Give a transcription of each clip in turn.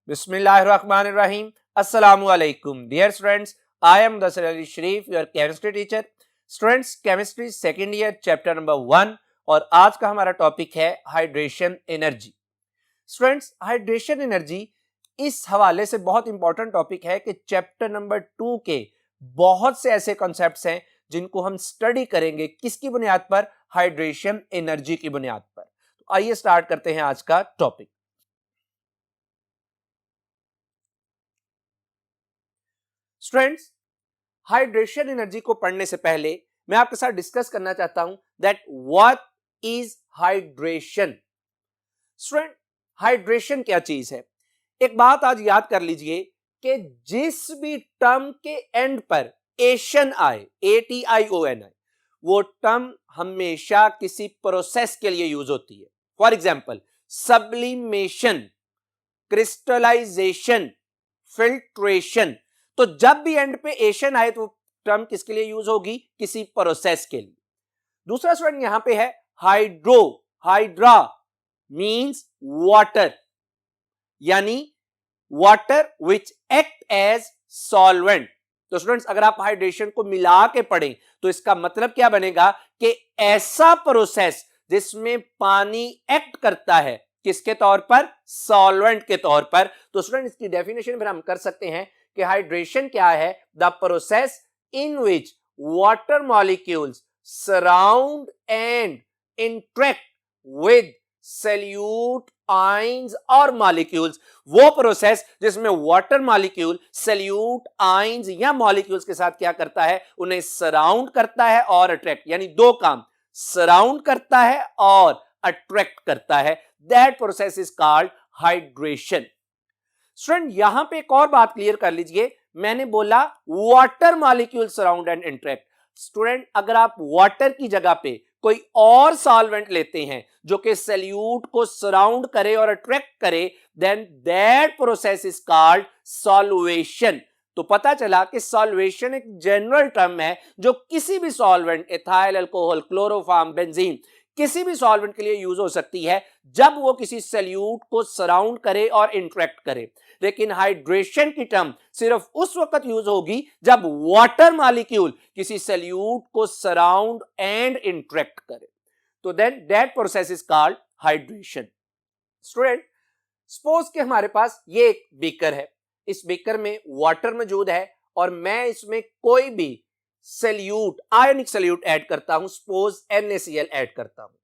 Bismillahirrahmanirrahim. Assalamu alaikum. Dear students, I am Dasir Ali Sharif, your chemistry teacher. Students, chemistry second year chapter number 1 और आज का हमारा topic है hydration energy. Students, hydration energy इस हवाले से बहुत इंपॉर्टेंट टॉपिक है कि चैप्टर नंबर 2 के बहुत से ऐसे कॉन्सेप्ट्स हैं जिनको हम स्टडी करेंगे किसकी बुनियाद पर, हाइड्रेशन एनर्जी की बुनियाद पर. तो आइए स्टार्ट करते हैं आज का टॉपिक. स्टूडेंट्स, हाइड्रेशन एनर्जी को पढ़ने से पहले मैं आपके साथ डिस्कस करना चाहता हूं that what is hydration. Student, hydration क्या चीज है? एक बात आज याद कर लीजिए कि जिस भी टर्म के एंड पर एशन आए, ATION आए, वो टर्म हमेशा किसी प्रोसेस के लिए यूज होती है. For example, sublimation, crystallization, filtration. तो जब भी एंड पे एशन आए तो टर्म किसके लिए यूज होगी? किसी प्रोसेस के लिए. दूसरा स्टूडेंट यहां पे है हाइड्रो. हाइड्रा मींस वाटर, यानी water which act as solvent. तो स्टूडेंट्स, अगर आप हाइड्रेशन को मिला के पढ़ें तो इसका मतलब क्या बनेगा कि ऐसा प्रोसेस जिसमें पानी एक्ट करता है किसके तौर पर? सॉल्वेंट के तौर पर. तो स्टूडेंट, इसकी डेफिनेशन फिर हम कर सकते हैं कि हाइड्रेशन क्या है? The process in which water molecules surround and interact with salute ions और मॉलिक्यूल्स. वो प्रोसेस जिसमें वाटर मॉलिक्यूल सैल्यूट आयंस या मॉलिक्यूल्स के साथ क्या करता है? उन्हें सराउंड करता है और अट्रैक्ट, यानी दो काम, सराउंड करता है और अट्रैक्ट करता है. That process is called hydration. Student, यहां पे एक और बात क्लियर कर लीजिए. मैंने बोला water molecule surround and interact. Student, अगर आप वाटर की जगह पे कोई और सॉल्वेंट लेते हैं जो कि सैल्यूट को सराउंड करे और अट्रैक्ट करे, then that process is called solvation. तो पता चला कि सॉल्वेशन एक जनरल टर्म है जो किसी भी solvent, ethyl alcohol, chloroform, benzene, किसी भी सॉल्वेंट के लिए यूज हो सकती है जब वो किसी सैल्यूट को सराउंड करे और इंटरेक्ट करे. लेकिन हाइड्रेशन की टर्म सिर्फ उस वक्त यूज होगी जब वाटर मॉलिक्यूल किसी सैल्यूट को सराउंड एंड इंटरेक्ट करे. तो then that process is called hydration. Student, suppose कि हमारे पास ये एक बीकर है. इस बीकर में वाटर मौजूद है और मैं इसमें कोई भी सैल्यूट, आयनिक सैल्यूट ऐड करता हूं. सपोज NaCl ऐड करता हूं.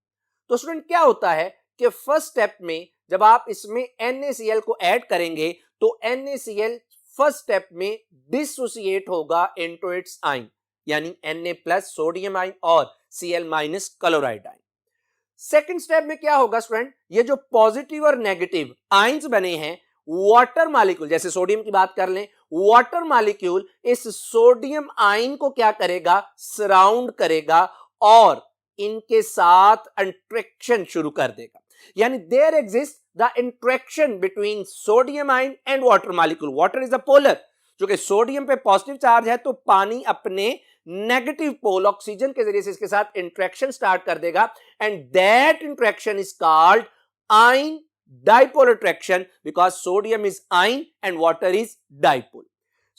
तो स्टूडेंट, क्या होता है कि फर्स्ट स्टेप में जब आप इसमें NaCl को ऐड करेंगे तो NaCl फर्स्ट स्टेप में डिसोसिएट होगा इनटू इट्स आयन, यानी Na+ सोडियम आयन और Cl- chloride ion. Second step में क्या होगा स्टूडेंट? ये जो पॉजिटिव और नेगेटिव आयंस बने हैं, वाटर मॉलिक्यूल, जैसे सोडियम की बात कर लें, वाटर मॉलिक्यूल इस सोडियम आयन को क्या करेगा? सराउंड करेगा और इनके साथ इंटरेक्शन शुरू कर देगा. यानी there exist the interaction between sodium ion and water molecule. Water is a polar, जो कि सोडियम पे पॉजिटिव चार्ज है, तो पानी अपने नेगेटिव पोल ऑक्सीजन के जरिए से इसके साथ इंटरेक्शन स्टार्ट कर देगा. And that interaction is called ion dipole attraction, because sodium is ion and water is dipole.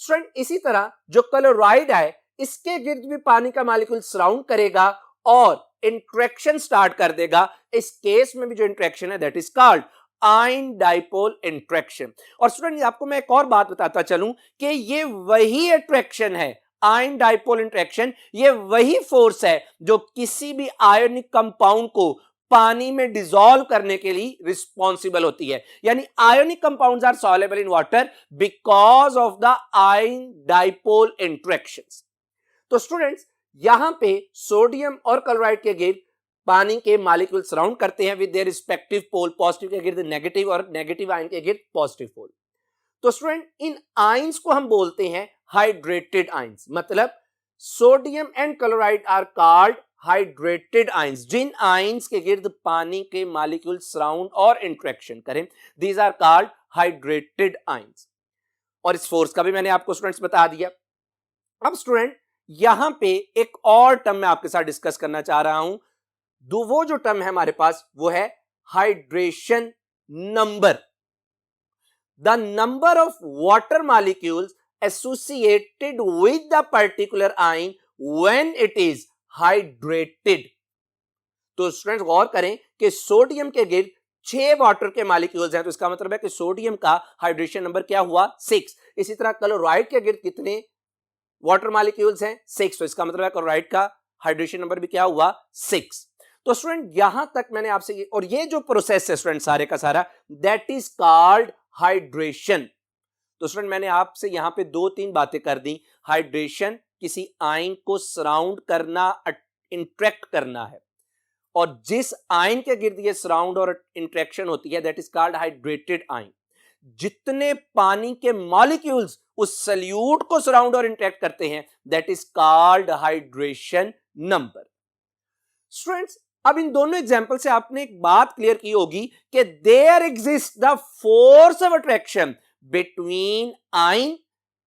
Student, इसी तरह जो क्लोराइड है, इसके गिर्द भी पानी का मॉलिक्यूल सराउंड करेगा और इंटरेक्शन स्टार्ट कर देगा. इस केस में भी जो इंटरेक्शन है that is called ion dipole interaction. और स्टूडेंट, आपको मैं एक और बात बताता चलूं कि ये वही अट्रैक्शन है, आयन डाइपोल इंटरेक्शन, ये वही फोर्स है जो किसी भी आयनिक कंपाउंड को पानी में डिसॉल्व करने के लिए रिस्पॉन्सिबल होती है. यानी ionic compounds are soluble in water because of the ion dipole interactions. तो स्टूडेंट्स, यहां पे सोडियम और क्लोराइड के गिर्द पानी के मॉलिक्यूल सराउंड करते हैं with their respective pole. Positive के गिर्द नेगेटिव और नेगेटिव आयन के गिर्द पॉजिटिव पोल. तो स्टूडेंट, इन आयंस को हम बोलते हैं हाइड्रेटेड आयंस. मतलब sodium and chloride are called hydrated ions. जिन आयंस के गिर्द पानी के मॉलिक्यूल सराउंड और इंटरेक्शन करें, these are called hydrated ions. और इस फोर्स का भी मैंने आपको स्टूडेंट्स बता दिया. अब स्टूडेंट, यहां पे एक और टर्म मैं आपके साथ डिस्कस करना चाह रहा हूं. वो जो टर्म है हमारे पास वो है hydration number. The number of water molecules associated with the particular ion when it is hydrated. तो स्टूडेंट्स गौर करें कि सोडियम के गिर्द 6 वाटर के मॉलिक्यूल्स हैं, तो इसका मतलब है कि सोडियम का हाइड्रेशन नंबर क्या हुआ 6। इसी तरह क्लोराइड के गिर्द कितने वाटर मॉलिक्यूल्स हैं 6, तो इसका मतलब है क्लोराइड का हाइड्रेशन नंबर भी क्या हुआ 6। तो स्टूडेंट यहां तक मैंने आपसे और ये जो प्रोसेस है स्टूडेंट सारे का सारा दैट इज कॉल्ड हाइड्रेशन। तो स्टूडेंट मैंने आपसे यहां पे 2-3 बातें कर दी। हाइड्रेशन किसी आयन को सराउंड करना, इंट्रैक्ट करना है, और जिस आयन के गिर्द ये सराउंड और इंट्रैक्शन होती है that is called hydrated ion. जितने पानी के मॉलिक्यूल्स उस सल्यूट को सराउंड और इंट्रैक्ट करते हैं that is called hydration number. Students अब इन दोनों एग्जांपल से आपने एक बात क्लियर की होगी कि there exist the force of attraction between ion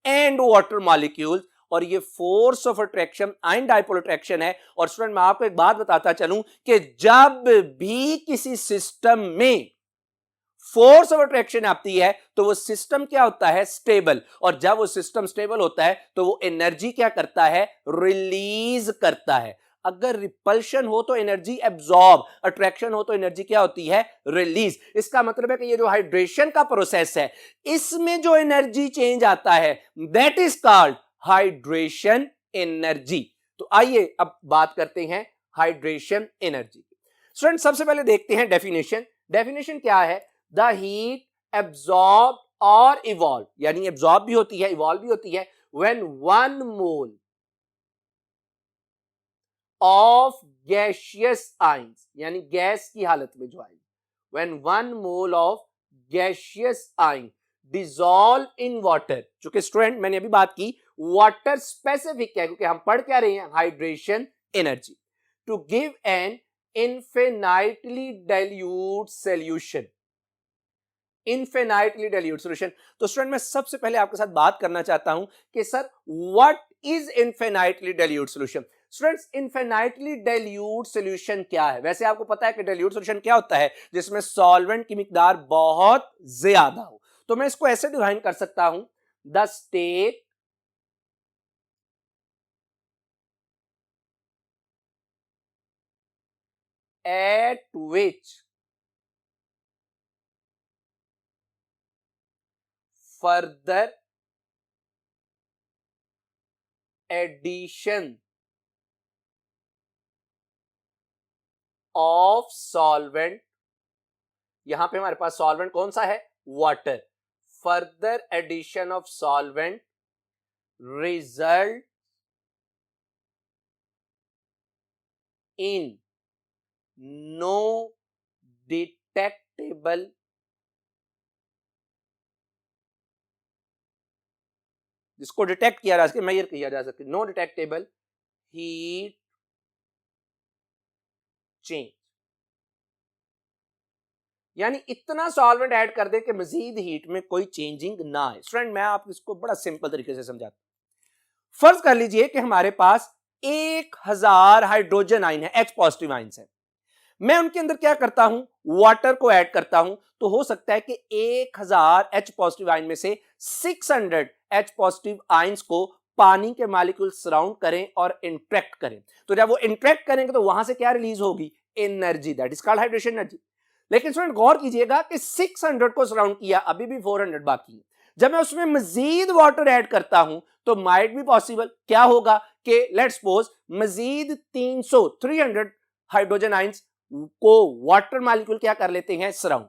and water molecules, और ये force of attraction ion dipole attraction है। और स्टूडेंट मैं आपको एक बात बताता चलूं कि जब भी किसी सिस्टम में फोर्स ऑफ अट्रैक्शन आती है तो वो सिस्टम क्या होता है स्टेबल, और जब वो सिस्टम स्टेबल होता है तो वो एनर्जी क्या करता है रिलीज करता है। अगर रिपल्शन हो तो एनर्जी एब्जॉर्ब, अट्रैक्शन हो तो एनर्जी क्या होती है रिलीज। इसका मतलब है कि ये जो हाइड्रेशन का प्रोसेस है इसमें जो एनर्जी चेंज आता है that is called hydration energy. तो आइए अब बात करते हैं हाइड्रेशन एनर्जी। स्टूडेंट सबसे पहले देखते हैं डेफिनेशन। डेफिनेशन क्या है? द हीट एब्जॉर्ब और इवॉल्व, यानी एब्जॉर्ब भी होती है इवॉल्व भी होती है when 1 mole of gaseous ions, यानी गैस की हालत में जो ion, when 1 mole of gaseous ion dissolve in water. चूंकि स्टूडेंट मैंने अभी बात की वाटर स्पेसिफिक है क्योंकि हम पढ़ क्या रहे हैं hydration energy, to give an infinitely dilute solution. Infinitely dilute solution. तो स्टूडेंट मैं सबसे पहले आपके साथ बात करना चाहता हूं कि sir what is infinitely dilute solution. Students infinitely dilute solution क्या है? वैसे आपको पता है कि डाइल्यूट सॉल्यूशन क्या होता है, जिसमें सॉल्वेंट की मिकदार बहुत ज्यादा हो। तो मैं इसको ऐसे डिफाइन कर सकता हूं, the state at which further addition of solvent, यहां पे हमारे पास सॉल्वेंट कौन सा है water, further addition of solvent result in no detectable जिसको डिटेक्ट किया जा सके, मेजर किया जा सके, नो डिटेक्टेबल हीट चेंज, यानी इतना सॉल्वेंट ऐड कर दे कि मजीद हीट में कोई चेंजिंग ना आए। स्टूडेंट मैं आपको इसको बड़ा सिंपल तरीके से समझाता हूं। फर्ज कर लीजिए कि हमारे पास 1000 हाइड्रोजन आयन है, H पॉजिटिव आयन्स है। मैं उनके अंदर क्या करता हूं वाटर को ऐड करता हूं, तो हो सकता है कि 1000 H पॉजिटिव आयन में से 600 H पॉजिटिव आयन्स को पानी के मॉलिक्यूल सराउंड करें और इंट्रैक्ट करें। तो जब वो इंट्रैक्ट करेंगे तो वहां से क्या रिलीज होगी energy, that is called hydration energy. लेकिन स्टूडेंट गौर कीजिएगा कि 600 को सराउंड किया, अभी भी 400 बाकी है। जब मैं उसमें मजीद वाटर ऐड करता हूं तो माइट भी पॉसिबल क्या होगा कि लेट्स सपोज मजीद 300 हाइड्रोजन आयन्स को वाटर मॉलिक्यूल क्या कर लेते हैं सराउंड।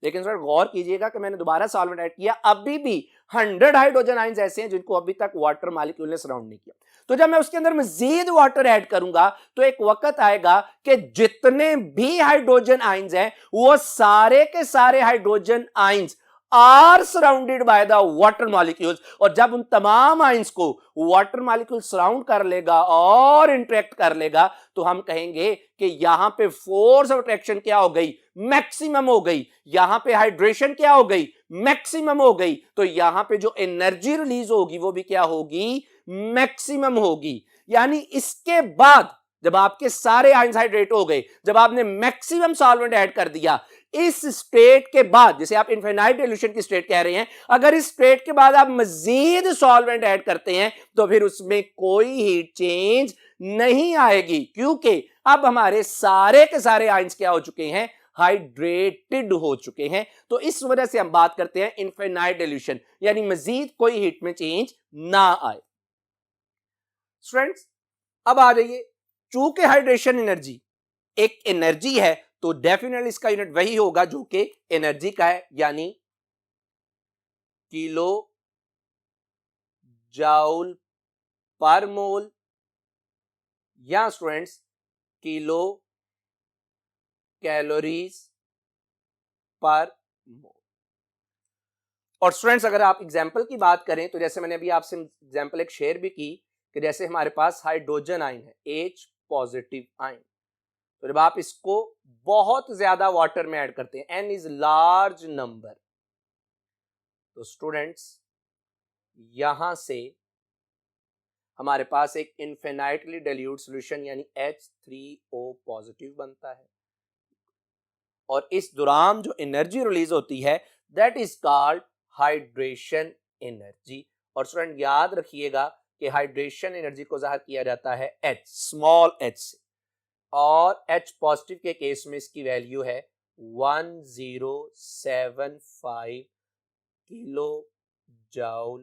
लेकिन सर गौर कीजिएगा कि मैंने दोबारा सॉल्वेंट ऐड किया, अभी भी 100 हाइड्रोजन आयन्स ऐसे हैं जिनको अभी तक वाटर मॉलिक्यूल ने सराउंड नहीं किया। तो जब मैं उसके अंदर मजीद वाटर ऐड करूंगा तो एक वक्त आएगा कि जितने भी हाइड्रोजन आयन्स हैं वो सारे के सारे hydrogen ions are surrounded by the water molecules, और जब उन तमाम आयन्स को वाटर मॉलिक्यूल सराउंड कर लेगा और इंटरेक्ट कर लेगा तो हम कहेंगे कि यहां पे फोर्स ऑफ अट्रैक्शन क्या हो गई मैक्सिमम हो गई, यहां पे हाइड्रेशन क्या हो गई मैक्सिमम हो गई। तो यहां पे जो एनर्जी रिलीज होगी वो भी क्या होगी मैक्सिमम होगी। यानी इसके बाद जब आपके सारे आयन्स हाइड्रेट हो गए, जब आपने मैक्सिमम सॉल्वेंट ऐड कर दिया, इस स्टेट के बाद, जैसे आप इनफिनाइट डिल्यूशन की स्टेट कह रहे हैं, अगर इस स्टेट के बाद आप मजीद सॉल्वेंट ऐड करते हैं तो फिर उसमें कोई हीट चेंज नहीं आएगी, क्योंकि अब हमारे सारे के सारे आयंस क्या हो चुके हैं, हाइड्रेटेड हो चुके हैं। तो इस वजह से हम बात करते हैं इनफिनाइट डिल्यूशन, यानी मजीद कोई हीट में चेंज ना आए। स्टूडेंट्स अब आ जाइए, चूंकि हाइड्रेशन एनर्जी एक एनर्जी है तो डेफिनेटली इसका यूनिट वही होगा जो कि एनर्जी का है, यानी किलो जाउल पर मोल, या स्टूडेंट्स किलो कैलोरीज पर मोल। और स्टूडेंट्स अगर आप एग्जांपल की बात करें तो जैसे मैंने अभी आपसे एग्जांपल एक शेयर भी की कि जैसे हमारे पास हाइड्रोजन आयन है, H पॉजिटिव आयन, तो जब आप इसको बहुत ज्यादा वाटर में ऐड करते हैं, N इज लार्ज नंबर, तो स्टूडेंट्स यहां से हमारे पास एक इनफिनाइटली डाइल्यूट सॉल्यूशन यानी H3O पॉजिटिव बनता है, और इस दौरान जो एनर्जी रिलीज होती है that is called hydration energy. और स्टूडेंट याद रखिएगा कि हाइड्रेशन एनर्जी को जाहिर किया जाता है H, स्मॉल h से, और H पॉजिटिव के केस में इसकी वैल्यू है 1075 किलो जाउल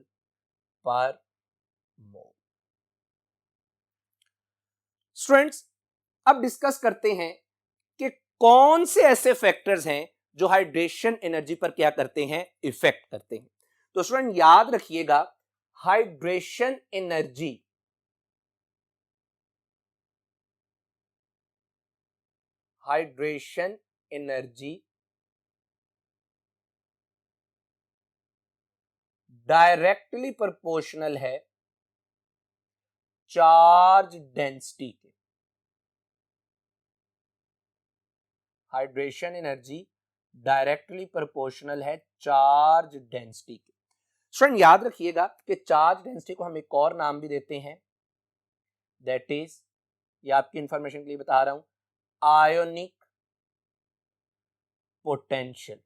पर मोल। स्टूडेंट्स अब डिस्कस करते हैं कि कौन से ऐसे फैक्टर्स हैं जो हाइड्रेशन एनर्जी पर क्या करते हैं, इफेक्ट करते हैं। तो स्टूडेंट याद रखिएगा, हाइड्रेशन एनर्जी डायरेक्टली प्रोपोर्शनल है चार्ज डेंसिटी के। हाइड्रेशन एनर्जी डायरेक्टली प्रोपोर्शनल है चार्ज डेंसिटी के। स्टूडेंट याद रखिएगा कि चार्ज डेंसिटी को हम एक और नाम भी देते हैं, दैट इज, ये आपकी इंफॉर्मेशन के लिए बता रहा हूं, आयोनिक पोटेंशियल।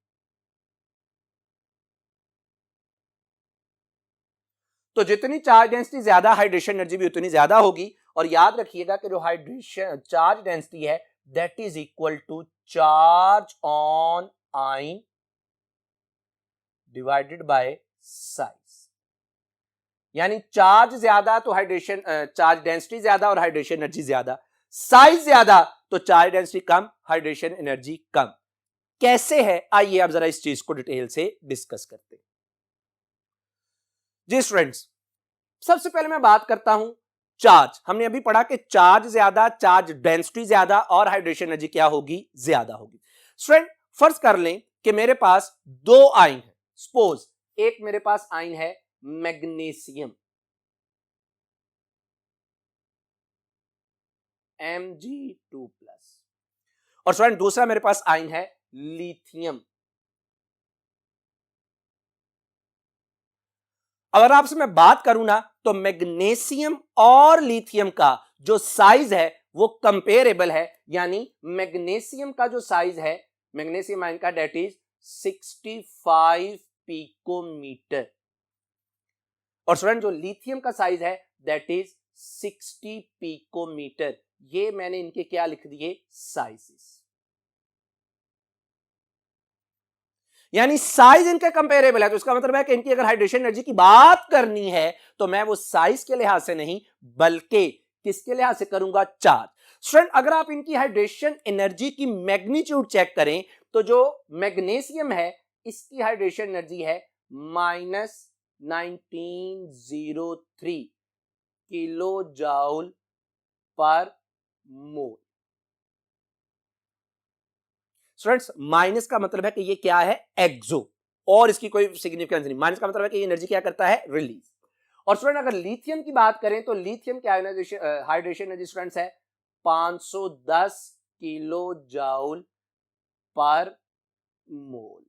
तो जितनी चार्ज डेंसिटी ज्यादा, हाइड्रेशन एनर्जी भी उतनी ज्यादा होगी। और याद रखिएगा कि जो हाइड्रेशन चार्ज डेंसिटी है that is equal to charge on ion divided by size, यानी चार्ज ज्यादा तो हाइड्रेशन चार्ज डेंसिटी ज्यादा और हाइड्रेशन एनर्जी ज्यादा, साइज ज्यादा तो चार्ज डेंसिटी कम, हाइड्रेशन एनर्जी कम। कैसे है, आइए आप जरा इस चीज को डिटेल से डिस्कस करते हैं। जी स्टूडेंट्स, सबसे पहले मैं बात करता हूं चार्ज। हमने अभी पढ़ा कि चार्ज ज्यादा, चार्ज डेंसिटी ज्यादा और हाइड्रेशन एनर्जी क्या होगी, ज्यादा होगी। स्टूडेंट फर्ज कर लें कि मेरे पास दो आयन है, सपोज एक मेरे पास आयन है मैग्नीशियम Mg2+, और स्टूडेंट दूसरा मेरे पास आयन है लिथियम। अगर आपसे मैं बात करूं ना तो मैग्नीशियम और लिथियम का जो साइज है वो कंपेरेबल है, यानी मैग्नीशियम का जो साइज है मैग्नीशियम आयन का दैट इज 65 पिकोमीटर, और स्टूडेंट जो लिथियम का साइज है दैट इज 60 पिकोमीटर। ये मैंने इनके क्या लिख दिए, साइजेस, यानी साइज इनका कंपेरेबल है। तो इसका मतलब है कि इनकी अगर हाइड्रेशन एनर्जी की बात करनी है तो मैं वो साइज के लिहाज से नहीं बल्कि किसके लिहाज से करूंगा, चार्ज। स्टूडेंट अगर आप इनकी हाइड्रेशन एनर्जी की मैग्नीट्यूड चेक करें तो जो मैग्नीशियम है इसकी हाइड्रेशन एनर्जी है -1903 किलो जाउल पर मोल। स्टूडेंट्स माइनस का मतलब है कि ये क्या है, एक्सो, और इसकी कोई सिग्निफिकेंस नहीं। माइनस का मतलब है कि ये एनर्जी क्या करता है, रिलीज। और स्टूडेंट अगर लिथियम की बात करें तो लिथियम की हाइड्रेशन एनर्जी स्टूडेंट्स है 510 किलो जाउल पर मोल।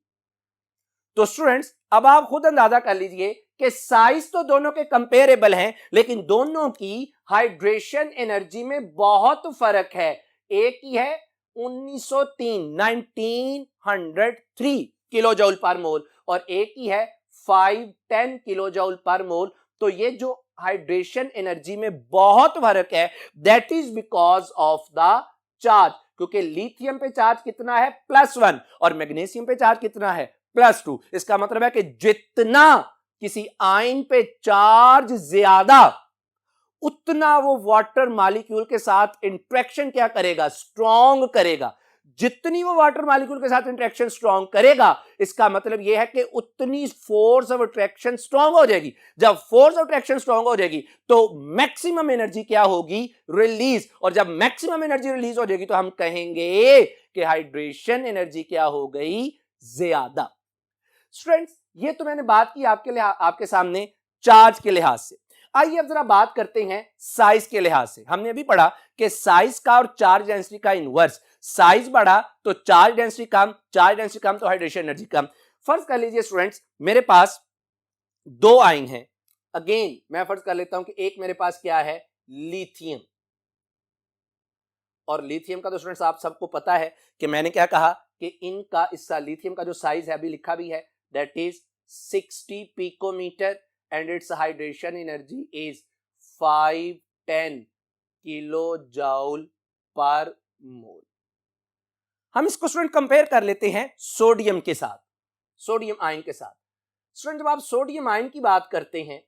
तो स्टूडेंट्स अब आप खुद अंदाजा कर लीजिए कि साइज तो दोनों के कंपेरेबल हैं, लेकिन दोनों की हाइड्रेशन एनर्जी में बहुत फर्क है। एक ही है 1903 किलो जूल पर मोल, और एक ही है 510 किलो जूल पर मोल। तो ये जो हाइड्रेशन एनर्जी में बहुत फर्क है, that is because of the charge, क्योंकि लिथियम पे चार्ज कितना है +1 और मैग्नीशियम पे चार्ज कितना है +2। इसका मतलब है कि जितना किसी आयन पे चार्ज ज्यादा, उतना वो वाटर मॉलिक्यूल के साथ इंटरेक्शन क्या करेगा, स्ट्रॉन्ग करेगा। जितनी वो वाटर मॉलिक्यूल के साथ इंटरेक्शन स्ट्रॉन्ग करेगा, इसका मतलब यह है कि उतनी फोर्स ऑफ अट्रैक्शन स्ट्रॉन्ग हो जाएगी। जब फोर्स ऑफ अट्रैक्शन स्ट्रॉन्ग हो जाएगी तो मैक्सिमम एनर्जी क्या होगी, रिलीज। और जब मैक्सिमम एनर्जी रिलीज हो जाएगी तो हम कहेंगे कि हाइड्रेशन एनर्जी क्या हो गई, ज्यादा। स्टूडेंट्स, ये तो मैंने बात की आपके सामने चार्ज के लिहाज से। आइए अब जरा बात करते हैं साइज के लिहाज से। हमने अभी पढ़ा कि साइज का और चार्ज डेंसिटी का इनवर्स, साइज बढ़ा तो चार्ज डेंसिटी कम, चार्ज डेंसिटी कम तो हाइड्रेशन एनर्जी कम। फर्ज कर लीजिए स्टूडेंट्स, मेरे पास दो आयन हैं। अगेन मैं फर्ज कर लेता हूं कि एक मेरे पास क्या है, लिथियम। और लिथियम का तो स्टूडेंट्स आप सबको पता है कि मैंने क्या कहा कि इनका इसका लिथियम का जो साइज है अभी लिखा भी है, that is 60 picometre and its hydration energy is 510 kilo joule per mole. हम इसको स्टूडेंट कंपेयर कर लेते हैं सोडियम के साथ, सोडियम आयन के साथ। स्टूडेंट जब आप सोडियम आयन की बात करते हैं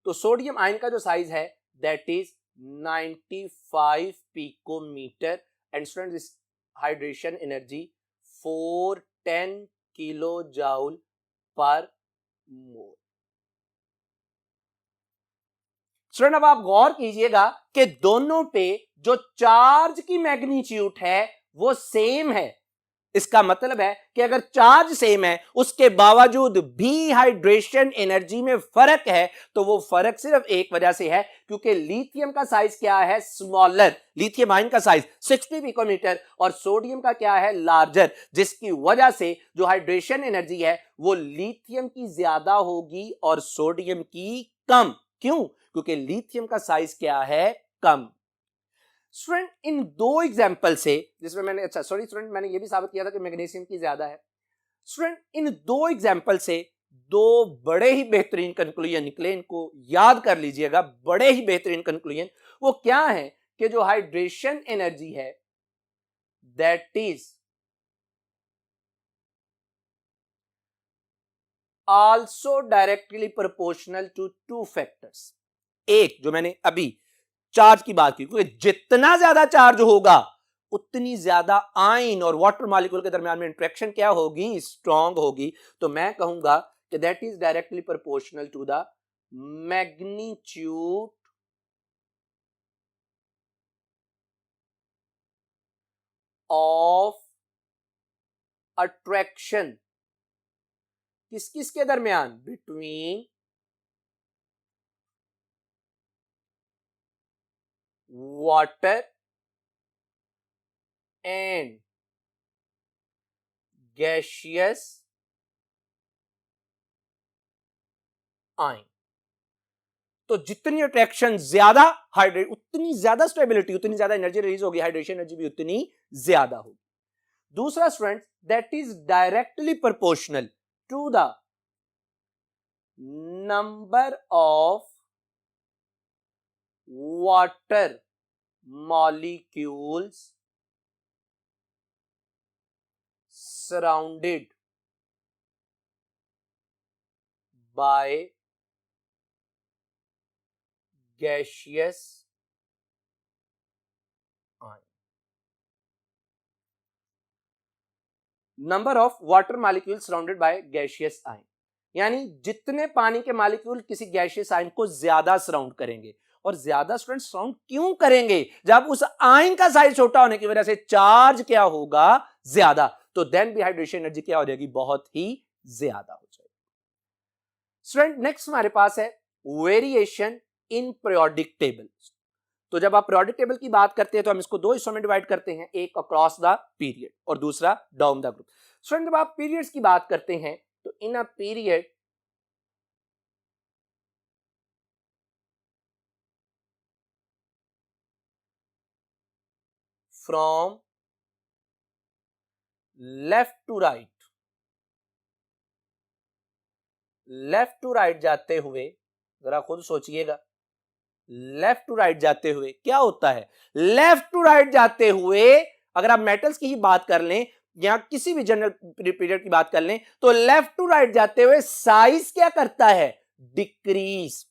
तो सोडियम आयन का जो साइज है that is 95 picometre and student this hydration energy 410 kilo joule per mole. Student अब आप गौर कीजिएगा कि दोनों पे जो चार्ज की मैग्नीट्यूड है वो सेम है। इसका मतलब है कि अगर चार्ज सेम है उसके बावजूद भी हाइड्रेशन एनर्जी में फर्क है, तो वो फर्क सिर्फ एक वजह से है, क्योंकि लिथियम का साइज क्या है, स्मॉलर। लिथियम आयन का साइज 60 पिकोमीटर और सोडियम का क्या है, लार्जर, जिसकी वजह से जो हाइड्रेशन एनर्जी है वो लिथियम की ज्यादा होगी और सोडियम की कम। क्यों? क्योंकि लिथियम का साइज क्या है, कम। स्टूडेंट इन दो एग्जांपल से, जिसमें मैंने स्टूडेंट मैंने ये भी साबित किया था कि मैग्नीशियम की ज्यादा है। स्टूडेंट इन दो एग्जांपल से दो बड़े ही बेहतरीन कंक्लूजन निकले, इनको याद कर लीजिएगा, बड़े ही बेहतरीन कंक्लूजन। वो क्या है कि जो हाइड्रेशन एनर्जी है that is also directly proportional to two factors. एक जो मैंने अभी चार्ज की बात की, क्योंकि जितना ज्यादा चार्ज होगा उतनी ज्यादा आयन और वाटर मॉलिक्यूल के दरमियान में इंटरेक्शन क्या होगी, स्ट्रॉन्ग होगी। तो मैं कहूंगा कि that is directly proportional to the magnitude of attraction किस किस के दरमियान, between water and gaseous ion. तो जितनी अट्रैक्शन ज्यादा हाइड्रेट, उतनी ज्यादा स्टेबिलिटी, उतनी ज्यादा एनर्जी रिलीज होगी, हाइड्रेशन एनर्जी भी उतनी ज्यादा होगी। दूसरा student that is directly proportional to the number of water molecules surrounded by gaseous ion. Number of water molecule surrounded by gaseous ion, यानी जितने पानी के मॉलिक्यूल किसी गैसियस आयन को ज्यादा सराउंड करेंगे। और ज्यादा स्टूडेंट सराउंड क्यों करेंगे, जब उस आयन का साइज छोटा होने की वजह से चार्ज क्या होगा, ज्यादा। तो देन भी हाइड्रेशन एनर्जी क्या हो जाएगी, बहुत ही ज्यादा हो जाएगी। स्टूडेंट नेक्स्ट हमारे पास है वेरिएशन इन पीरियोडिक टेबल। तो जब आप पीरियोडिक टेबल की बात करते हैं तो हम इसको दो हिस्सों में डिवाइड करते हैं, एक अक्रॉस द पीरियड और दूसरा डाउन द ग्रुप। स्टूडेंट जब आप पीरियड्स की बात करते हैं तो in a period from left to right, left to right जाते हुए जरा खुद सोचिएगा, लेफ्ट टू राइट जाते हुए क्या होता है? लेफ्ट टू राइट जाते हुए अगर आप मेटल्स की ही बात कर लें या किसी भी जनरल पीरियड की बात कर लें तो लेफ्ट टू राइट जाते हुए साइज क्या करता है? डिक्रीज।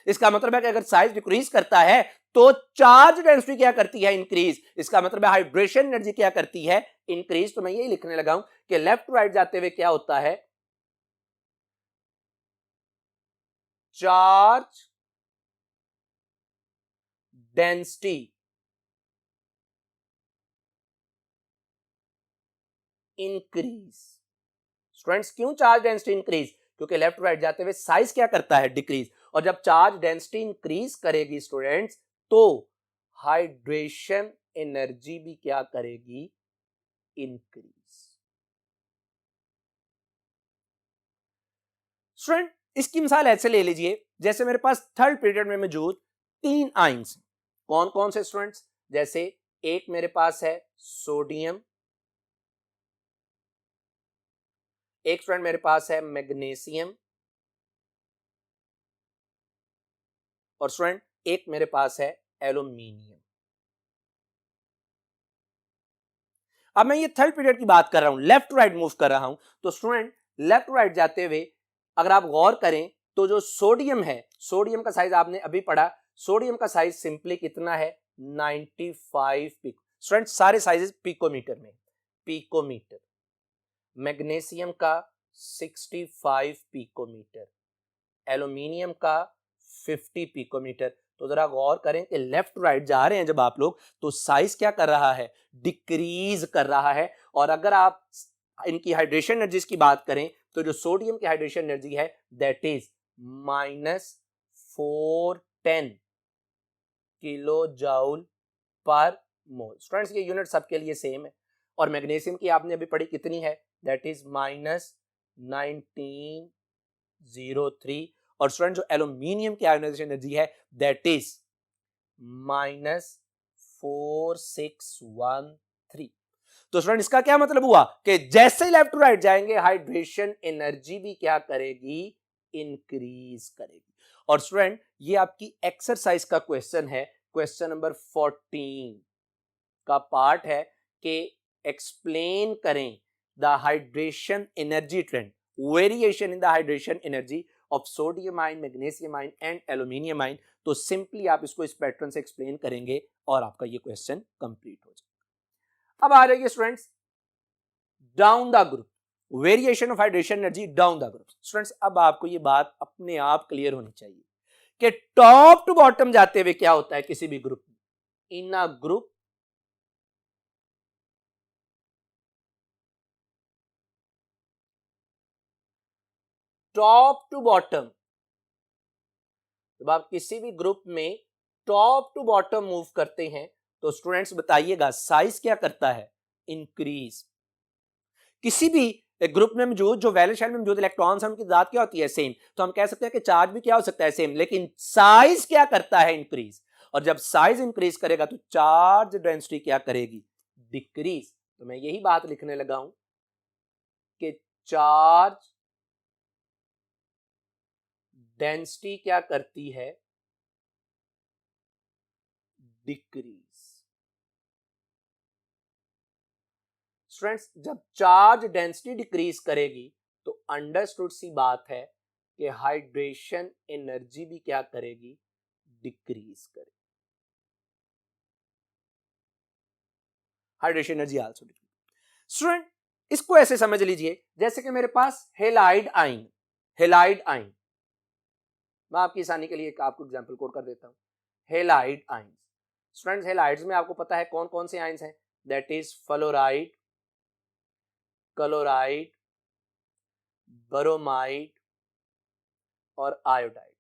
इसका मतलब है कि अगर साइज डिक्रीज करता है तो चार्ज डेंसिटी क्या करती है? इंक्रीज। इसका मतलब है हाइड्रेशन एनर्जी क्या करती है? इंक्रीज। तो मैं यही लिखने लगा हूं कि लेफ्ट टू राइट जाते हुए क्या होता है? Charge density increase. स्टूडेंट्स क्यों चार्ज डेंसिटी इंक्रीज? क्योंकि लेफ्ट राइट जाते हुए साइज क्या करता है? डिक्रीज। और जब चार्ज डेंसिटी इंक्रीज करेगी स्टूडेंट्स तो हाइड्रेशन एनर्जी भी क्या करेगी? इंक्रीज। स्टूडेंट इसकी मिसाल ऐसे ले लीजिए जैसे मेरे पास थर्ड पीरियड में मौजूद 3 आयंस। कौन कौन से स्टूडेंट्स? जैसे एक मेरे पास है सोडियम, एक स्टूडेंट मेरे पास है मैग्नीशियम, और स्टूडेंट एक मेरे पास है एल्यूमिनियम। अब मैं ये थर्ड पीरियड की बात कर रहा हूं, लेफ्ट टू राइट मूव कर रहा हूं। तो स्टूडेंट लेफ्ट टू राइट जाते हुए अगर आप गौर करें तो जो सोडियम है, सोडियम का साइज आपने अभी पढ़ा, सोडियम का साइज सिंपली कितना है? 95 पिको। स्टूडेंट सारे साइजेस पिकोमीटर में, पिकोमीटर। मैग्नीशियम का 65 पिकोमीटर, एल्यूमिनियम का 50 पिकोमीटर। तो जरा गौर करें कि लेफ्ट टू राइट जा रहे हैं जब आप लोग तो साइज क्या कर रहा है? डिक्रीज कर रहा है। और अगर आप इनकी हाइड्रेशन एनर्जी की बात करें तो जो सोडियम की हाइड्रेशन एनर्जी है that is -410 kilo joule per mole. Students ये यूनिट सबके लिए सेम है। और मैग्नीशियम की आपने अभी पढ़ी कितनी है? That is -1903। और स्टूडेंट जो एल्यूमिनियम की आयोनाइजेशन एनर्जी है दैट इज -4613। तो स्टूडेंट इसका क्या मतलब हुआ कि जैसे ही लेफ्ट टू राइट जाएंगे हाइड्रेशन एनर्जी भी क्या करेगी? इंक्रीज करेगी। और स्टूडेंट ये आपकी एक्सरसाइज का क्वेश्चन है, क्वेश्चन नंबर 14 का पार्ट है कि एक्सप्लेन करें the hydration energy trend, variation in the hydration energy of sodium ion, magnesium ion and aluminium ion. तो सिंपली आप इसको इस पैटर्न से एक्सप्लेन करेंगे और आपका ये क्वेश्चन कंप्लीट हो जाएगा। अब आ जाइए students down the group, variation of hydration energy down the group. Students अब आपको ये बात अपने आप क्लियर होनी चाहिए कि टॉप टू बॉटम जाते हुए क्या होता है किसी भी ग्रुप में? In a group top to bottom, जब आप किसी भी ग्रुप में टॉप टू बॉटम मूव करते हैं तो स्टूडेंट्स बताइएगा साइज क्या करता है? इंक्रीज। किसी भी ग्रुप में मौजूद जो वैलेंस शेल में मौजूद इलेक्ट्रॉन्स हैं उनकी ज़ात क्या होती है? सेम। तो हम कह सकते हैं कि चार्ज भी क्या हो सकता है? सेम। लेकिन साइज क्या करता है? इंक्रीज। और जब साइज इंक्रीज करेगा तो चार्ज डेंसिटी क्या करेगी? डिक्रीज। तो मैं यही बात लिखने लगा हूं कि चार्ज डेंसिटी क्या करती है? डिक्रीज। स्टूडेंट्स जब चार्ज डेंसिटी डिक्रीज करेगी तो अंडरस्टूड सी बात है कि हाइड्रेशन एनर्जी भी क्या करेगी? डिक्रीज करेगी। Hydration energy also decrease. Student इसको ऐसे समझ लीजिए जैसे कि मेरे पास हेलाइड आयन, हेलाइड आयन, मैं आपकी आसानी के लिए आपको एग्जांपल कोड कर देता हूं। Halide ion. स्टूडेंट्स हेलाइड्स में आपको पता है कौन कौन से आयन्स हैं? That is fluoride, chloride, bromide और आयोडाइड।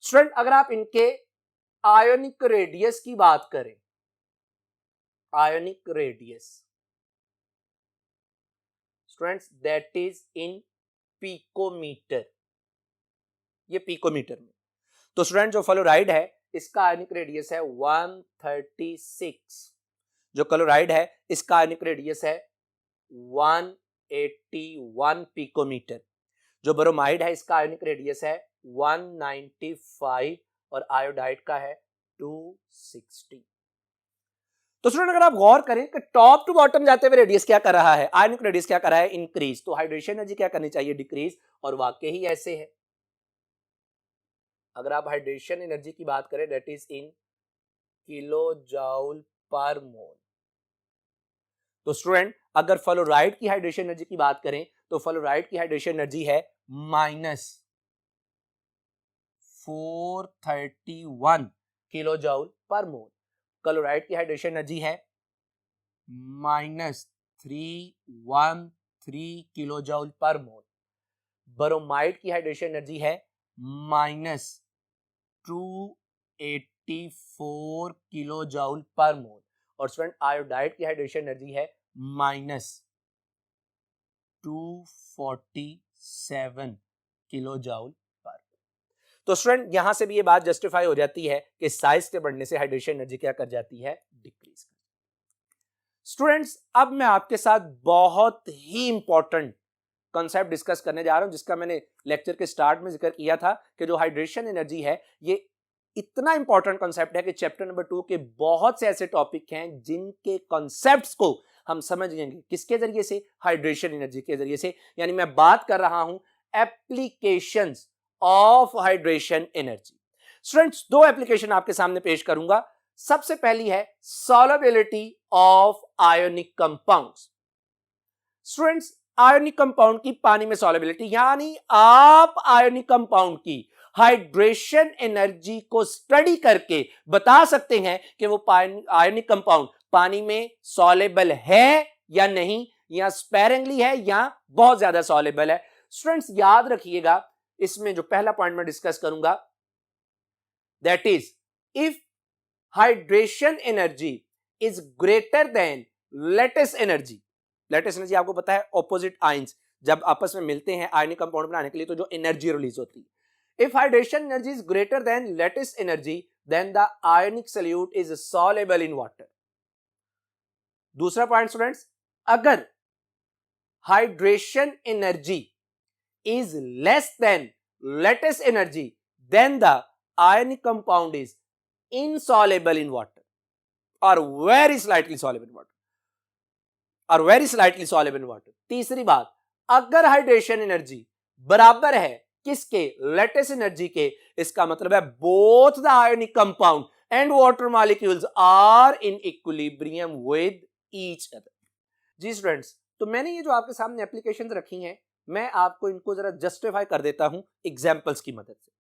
स्टूडेंट अगर आप इनके आयोनिक रेडियस की बात करें, ionic radius students that is in picometre, ये पिकोमीटर में। तो स्टूडेंट जो फ्लोराइड है इसका आयोनिक रेडियस है 136, जो क्लोराइड है इसका आयनिक रेडियस है 181 पिकोमीटर। जो ब्रोमाइड है इसका आयनिक रेडियस है 195 और आयोडाइड का है 260। तो स्टूडेंट अगर आप गौर करें कि टॉप टू बॉटम जाते हुए रेडियस क्या कर रहा है, आयनिक रेडियस क्या कर रहा है, इंक्रीज, तो हाइड्रेशन एनर्जी क्या करनी चाहिए, डिक्रीज, और वाकई ही ऐसे है। अगर आप हाइड्रेशन एनर्जी की बात करें that is in kilo joule per mole. तो स्टूडेंट अगर फ्लोराइड की हाइड्रेशन एनर्जी की बात करें तो फ्लोराइड की हाइड्रेशन एनर्जी है -431 किलो जूल पर मोल। क्लोराइड की हाइड्रेशन एनर्जी है -313 किलो जूल पर मोल। ब्रोमाइड की हाइड्रेशन एनर्जी है -284 किलो जूल पर मोल। और स्टूडेंट आयोडाइड की हाइड्रेशन एनर्जी है -247 किलो जूल पर। तो स्टूडेंट यहां से भी ये बात जस्टिफाई हो जाती है कि साइज के बढ़ने से हाइड्रेशन एनर्जी क्या कर जाती है, डिक्रीज। स्टूडेंट्स अब मैं आपके साथ बहुत ही इंपॉर्टेंट कॉन्सेप्ट डिस्कस करने जा रहा हूं जिसका मैंने लेक्चर के स्टार्ट में जिक्र किया था कि जो हाइड्रेशन एनर्जी है ये इतना इंपॉर्टेंट कॉन्सेप्ट है कि चैप्टर नंबर 2 के बहुत से ऐसे टॉपिक हैं जिनके कॉन्सेप्ट्स को हम समझेंगे किसके जरिए से, हाइड्रेशन एनर्जी के जरिए से। यानी मैं बात कर रहा हूं applications of hydration energy. Students दो एप्लीकेशन आपके सामने पेश करूंगा। सबसे पहली है solubility of ionic compounds. Students ionic compound की पानी में सॉल्युबिलिटी, यानी आप आयोनिक कंपाउंड की हाइड्रेशन एनर्जी को स्टडी करके बता सकते हैं कि वो आयोनिक कंपाउंड पानी में सॉल्युबल है या नहीं, या स्पेरिंगली है या बहुत ज्यादा सॉल्युबल है। स्टूडेंट्स याद रखिएगा इसमें जो पहला पॉइंट मैं डिस्कस करूंगा that is if hydration energy is greater than latest energy. Latest energy आपको पता है ऑपोजिट आयंस जब आपस में मिलते हैं आयनिक कंपाउंड बनाने के लिए तो जो एनर्जी रिलीज होती है। If hydration energy is greater than lattice energy, then the ionic solute is soluble in water. दूसरा पॉइंट स्टूडेंट्स, अगर hydration energy is less than lattice energy, then the ionic compound is insoluble in water or very slightly soluble in water or very slightly soluble in water. तीसरी बात, अगर hydration energy बराबर है किसके, latest energy के, इसका मतलब है both the ionic compound and water molecules are in equilibrium with each other. जी स्टूडेंट्स, तो मैंने ये जो आपके सामने एप्लीकेशंस रखी हैं मैं आपको इनको जरा जस्टिफाई कर देता हूं एग्जांपल्स की मदद से।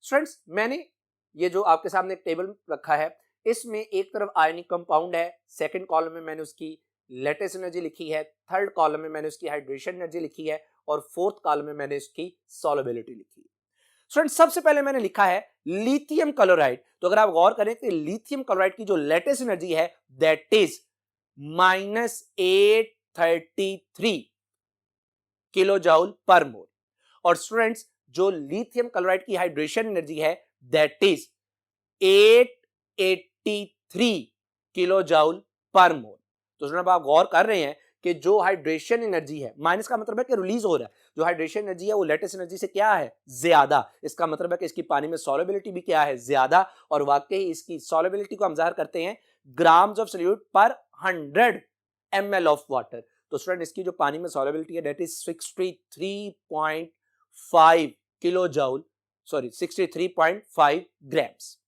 स्टूडेंट्स मैंने ये जो आपके सामने एक टेबल रखा है इसमें एक तरफ आयोनिक कंपाउंड है, सेकंड कॉलम में मैंने उसकी लेटेस्ट एनर्जी लिखी है, थर्ड कॉलम में मैंने उसकी हाइड्रेशन एनर्जी लिखी है और फोर्थ कॉलम में मैंने इसकी सॉल्युबिलिटी लिखी है। स्टूडेंट सबसे पहले मैंने लिखा है लिथियम क्लोराइड। तो अगर आप गौर करें तो लिथियम क्लोराइड की जो लेटेस्ट एनर्जी है that is -833 kilo joule per mole. और स्टूडेंट्स जो लिथियम क्लोराइड की हाइड्रेशन एनर्जी है that is 883 kilo joule per mole. तो स्टूडेंट आप गौर कर रहे हैं कि जो हाइड्रेशन एनर्जी है, माइनस का मतलब है कि रिलीज हो रहा है, जो हाइड्रेशन एनर्जी है वो लेटेस्ट एनर्जी से क्या है, ज्यादा। इसका मतलब है कि इसकी पानी में सॉल्युबिलिटी भी क्या है, ज्यादा। और वाकई इसकी सॉल्युबिलिटी को हम ज़ाहिर करते हैं grams of solute per 100 ml of water. तो स्टूडेंट इसकी जो पानी में सॉल्युबिलिटी है that is 63.5 kilo joule, sorry 63.5 grams.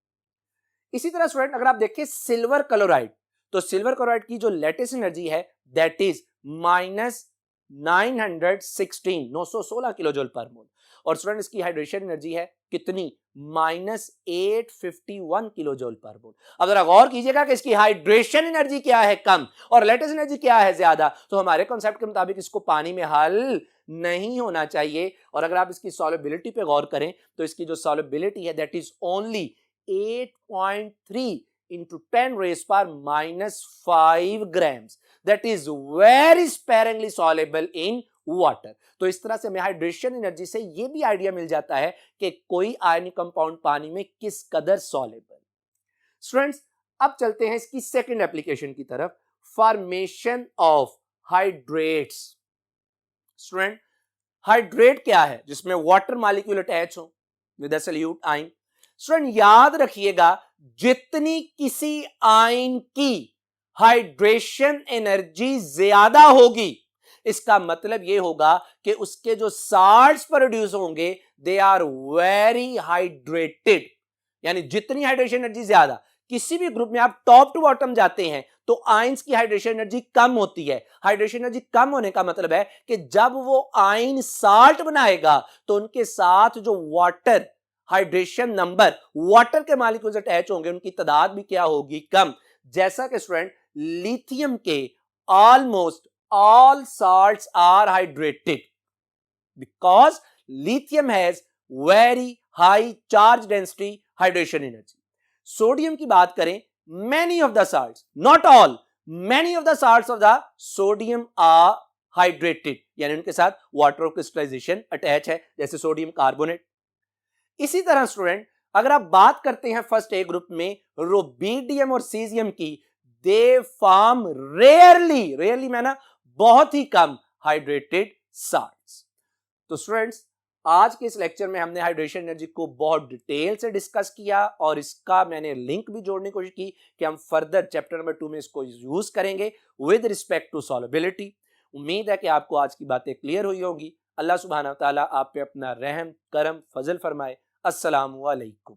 इसी तरह स्टूडेंट अगर आप देखें सिल्वर क्लोराइड, तो सिल्वर क्लोराइड की जो लेटेस्ट एनर्जी है that is -916 kilo joule per mole. और स्टूडेंट इसकी हाइड्रेशन एनर्जी है कितनी, -851 किलो जूल पर मोल। अगर आप गौर कीजिएगा कि इसकी हाइड्रेशन एनर्जी क्या है कम और लेटेस्ट एनर्जी क्या है ज्यादा, तो हमारे कॉन्सेप्ट के मुताबिक इसको पानी में हल नहीं होना चाहिए। और अगर आप इसकी सॉल्युबिलिटी पे गौर करें तो इसकी जो सॉल्युबिलिटी है that is only 8.3 into 10 raised power -5 grams, that is very sparingly soluble in water। तो इस तरह से हमें हाइड्रेशन एनर्जी से ये भी आइडिया मिल जाता है कि कोई आयनिक कंपाउंड पानी में किस कदर सॉल्युबल। स्टूडेंट्स अब चलते हैं इसकी सेकंड एप्लीकेशन की तरफ, formation of hydrates. Student, hydrate क्या है? जिसमें वाटर मॉलिक्यूल अटैच हो with a solute ion. Student याद रखिएगा, जितनी किसी आयन की हाइड्रेशन एनर्जी ज्यादा होगी, इसका मतलब यह होगा कि उसके जो साल्ट्स प्रोड्यूस होंगे दे आर वेरी हाइड्रेटेड। यानी जितनी हाइड्रेशन एनर्जी ज्यादा, किसी भी ग्रुप में आप टॉप टू बॉटम जाते हैं तो आयंस की हाइड्रेशन एनर्जी कम होती है। हाइड्रेशन एनर्जी कम होने का मतलब है कि जब वो आयन साल्ट बनाएगा तो उनके साथ जो वाटर हाइड्रेशन नंबर, वाटर के मॉलिक्यूल्स अटैच होंगे, उनकी तादाद भी क्या होगी? कम। जैसा कि स्टूडेंट लिथियम के almost all salts are hydrated because lithium has very high charge density hydration energy. Sodium की बात करें, many of the salts, not all, many of the salts of the sodium are hydrated, यानी उनके साथ water of crystallization attach है, जैसे sodium carbonate. इसी तरह स्टूडेंट अगर आप बात करते हैं फर्स्ट ए ग्रुप में रुबिडियम और सीजियम की, दे फॉर्म रेयरली मैं ना बहुत ही कम हाइड्रेटेड साल्ट्स। तो स्टूडेंट्स आज के इस लेक्चर में हमने हाइड्रेशन एनर्जी को बहुत डिटेल से डिस्कस किया और इसका मैंने लिंक भी जोड़ने की कोशिश की कि हम फर्दर चैप्टर नंबर 2 में इसको यूज करेंगे विद रिस्पेक्ट टू सॉल्युबिलिटी। उम्मीद है कि आपको आज की बातें क्लियर हुई होंगी। अल्लाह सुब्हानहू व तआला आप पे अपना रहम करम फजल फरमाए। अस्सलामु अलैकुम।